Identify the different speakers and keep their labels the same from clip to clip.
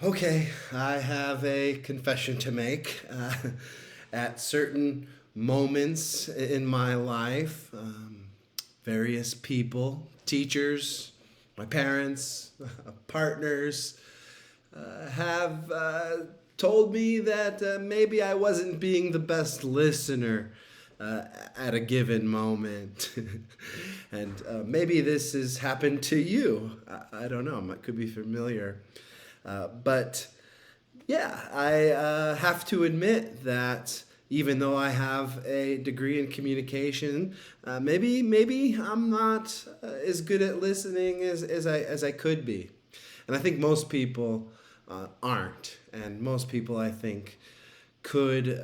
Speaker 1: Okay, I have a confession to make. At certain moments in my life, various people, teachers, my parents, partners, have told me that maybe I wasn't being the best listener uh, at a given moment. And maybe this has happened to you. I don't know, it could be familiar. But yeah, I have to admit that even though I have a degree in communication, maybe I'm not as good at listening as I could be, and I think most people aren't, and most people I think could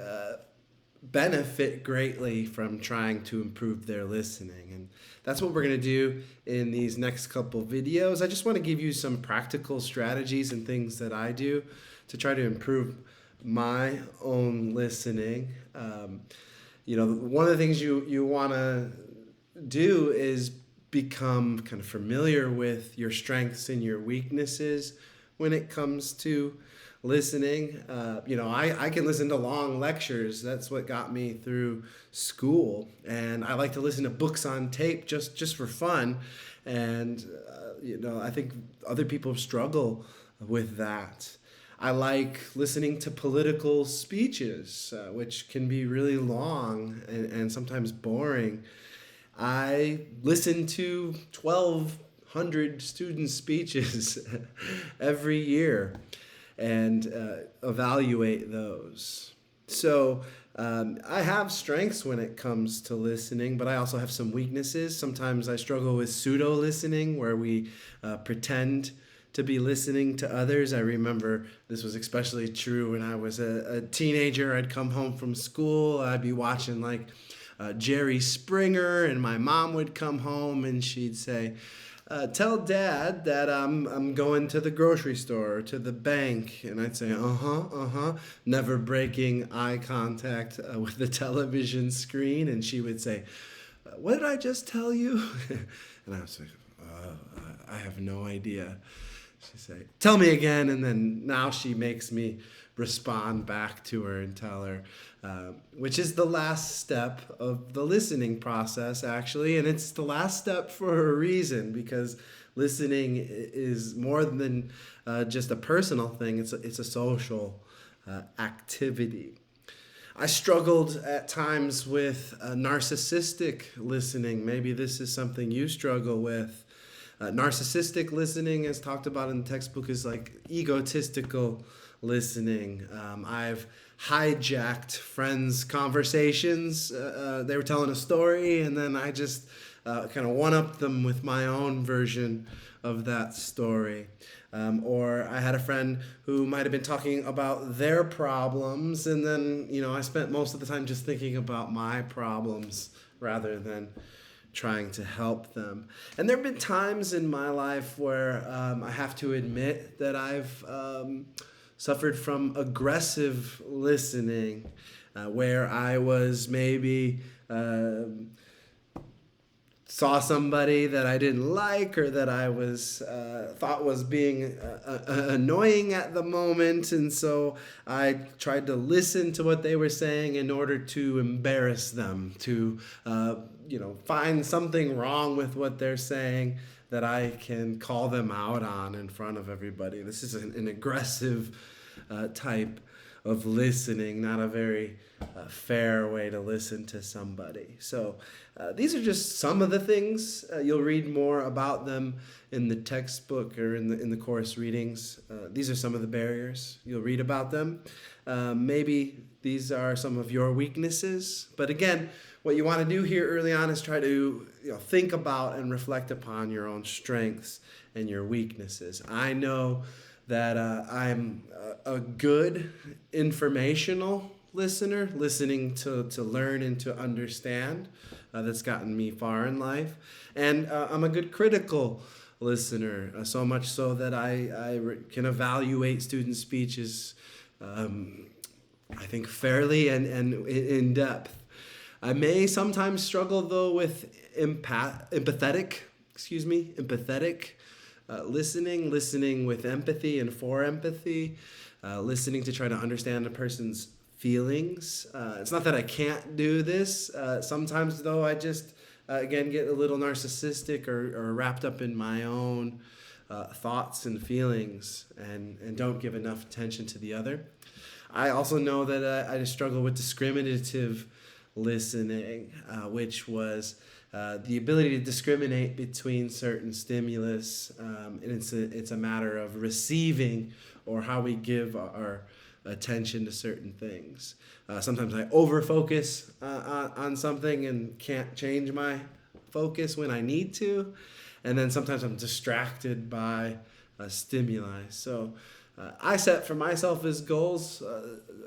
Speaker 1: benefit greatly from trying to improve their listening. And that's what we're going to do in these next couple videos. I just want to give you some practical strategies and things that I do to try to improve my own listening. One of the things you want to do is become kind of familiar with your strengths and your weaknesses when it comes to listening. I can listen to long lectures. That's what got me through school. And I like to listen to books on tape just for fun. And, I think other people struggle with that. I like listening to political speeches, which can be really long and sometimes boring. I listen to 1,200 student speeches every year and evaluate those. So I have strengths when it comes to listening, but I also have some weaknesses. Sometimes I struggle with pseudo listening, where we pretend to be listening to others. I remember this was especially true when I was a teenager. I'd come home from school, I'd be watching like Jerry Springer, and my mom would come home and she'd say, tell Dad that I'm going to the grocery store or to the bank. And I'd say, never breaking eye contact with the television screen. And she would say, what did I just tell you? And I was like, I have no idea. She'd say, tell me again. And then now she makes me respond back to her and tell her, which is the last step of the listening process, actually. And it's the last step for a reason, because listening is more than just a personal thing, it's a social activity. I struggled at times with narcissistic listening. Maybe this is something you struggle with. Narcissistic listening, as talked about in the textbook, is like egotistical listening. I've hijacked friends' conversations. They were telling a story, and then I just kind of one-upped them with my own version of that story. Or I had a friend who might have been talking about their problems, and then, I spent most of the time just thinking about my problems rather than trying to help them. And there have been times in my life where I have to admit that I've suffered from aggressive listening, where I was maybe saw somebody that I didn't like, or that I was thought was being annoying at the moment, and so I tried to listen to what they were saying in order to embarrass them, to find something wrong with what they're saying that I can call them out on in front of everybody. This is an aggressive type of listening, not a very fair way to listen to somebody. So these are just some of the things. You'll read more about them in the textbook or in the course readings. These are some of the barriers. You'll read about them. Maybe these are some of your weaknesses. But again, what you want to do here early on is try to think about and reflect upon your own strengths and your weaknesses. I know that I'm a good informational listener, listening to learn and to understand. That's gotten me far in life. And I'm a good critical listener, so much so that I can evaluate student speeches, I think, fairly and in depth. I may sometimes struggle, though, with empathetic Listening with empathy and for empathy, listening to try to understand a person's feelings. It's not that I can't do this. Sometimes, though, I just, again, get a little narcissistic or wrapped up in my own thoughts and feelings and don't give enough attention to the other. I also know that I just struggle with discriminative listening, which was the ability to discriminate between certain stimulus, and it's a matter of receiving or how we give our attention to certain things. Sometimes I overfocus on something and can't change my focus when I need to, and then sometimes I'm distracted by stimuli. So I set for myself as goals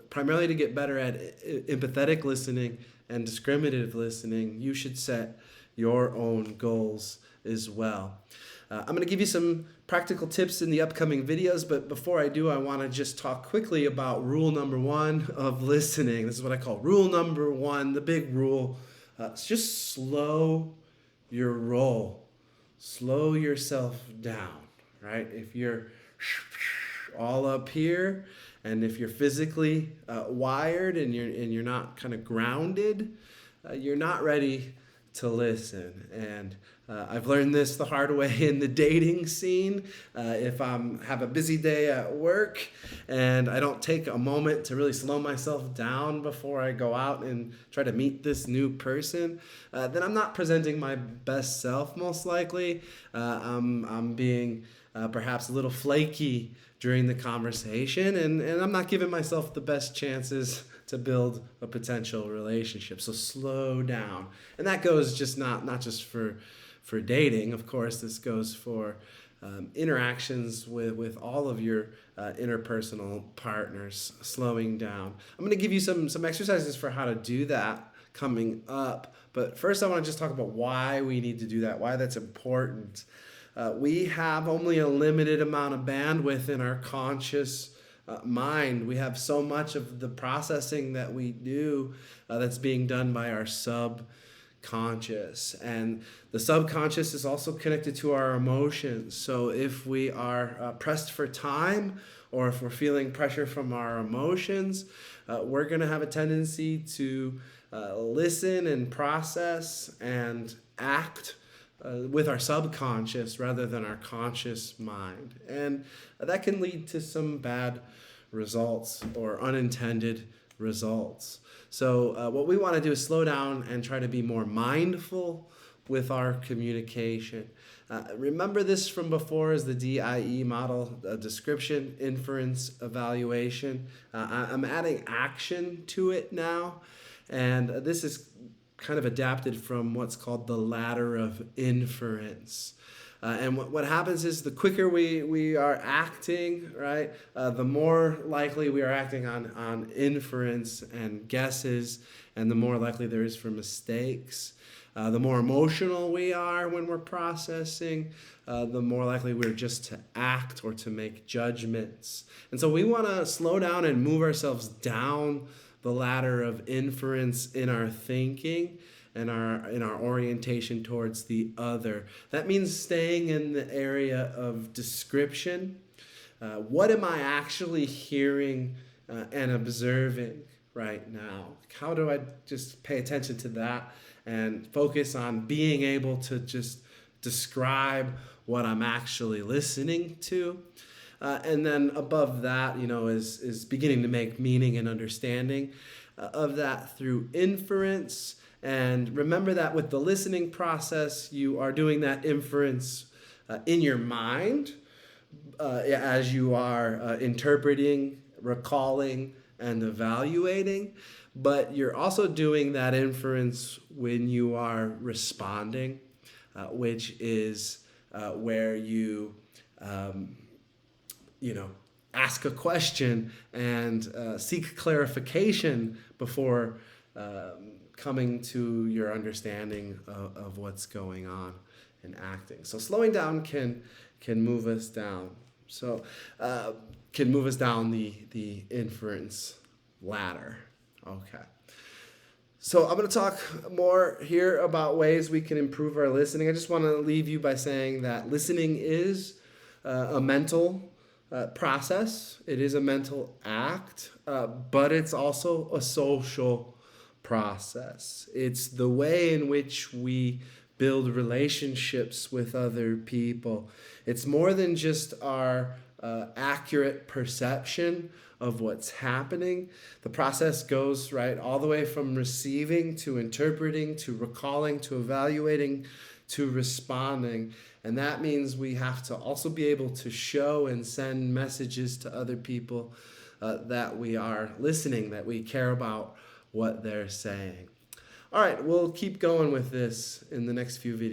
Speaker 1: primarily to get better at empathetic listening and discriminative listening. You should set your own goals as well. I'm going to give you some practical tips in the upcoming videos, but before I do, I want to just talk quickly about rule number 1 of listening. This is what I call rule number 1, the big rule. Just slow your roll. Slow yourself down, right? If you're all up here, and if you're physically wired and you're not kind of grounded, you're not ready to listen. And I've learned this the hard way in the dating scene. If I have a busy day at work and I don't take a moment to really slow myself down before I go out and try to meet this new person, then I'm not presenting my best self, most likely. I'm being perhaps a little flaky during the conversation, and I'm not giving myself the best chances to build a potential relationship. So slow down. And that goes just not just for dating. Of course, this goes for interactions with all of your interpersonal partners, slowing down. I'm going to give you some exercises for how to do that coming up. But first, I want to just talk about why we need to do that, why that's important. We have only a limited amount of bandwidth in our conscious mind. We have so much of the processing that we do that's being done by our subconscious. And the subconscious is also connected to our emotions. So if we are pressed for time, or if we're feeling pressure from our emotions, we're going to have a tendency to listen and process and act with our subconscious rather than our conscious mind. And that can lead to some bad results or unintended results. So what we want to do is slow down and try to be more mindful with our communication. Remember this from before as the DIE model: description, inference, evaluation. I'm adding action to it now, and this is kind of adapted from what's called the ladder of inference. And what happens is the quicker we are acting, right, the more likely we are acting on inference and guesses, and the more likely there is for mistakes. The more emotional we are when we're processing, the more likely we're just to act or to make judgments. And so we want to slow down and move ourselves down the ladder of inference in our thinking and in our orientation towards the other. That means staying in the area of description. What am I actually hearing and observing right now? How do I just pay attention to that and focus on being able to just describe what I'm actually listening to? And then above that, is beginning to make meaning and understanding of that through inference. And remember that with the listening process, you are doing that inference in your mind as you are interpreting, recalling, and evaluating. But you're also doing that inference when you are responding, which is where you ask a question and seek clarification before coming to your understanding of what's going on and acting. So slowing down can move us down. So can move us down the inference ladder. Okay. So I'm going to talk more here about ways we can improve our listening. I just want to leave you by saying that listening is a mental process. It is a mental act, but it's also a social process. It's the way in which we build relationships with other people. It's more than just our accurate perception of what's happening. The process goes right all the way from receiving to interpreting to recalling to evaluating to responding. And that means we have to also be able to show and send messages to other people that we are listening, that we care about what they're saying. All right, we'll keep going with this in the next few videos.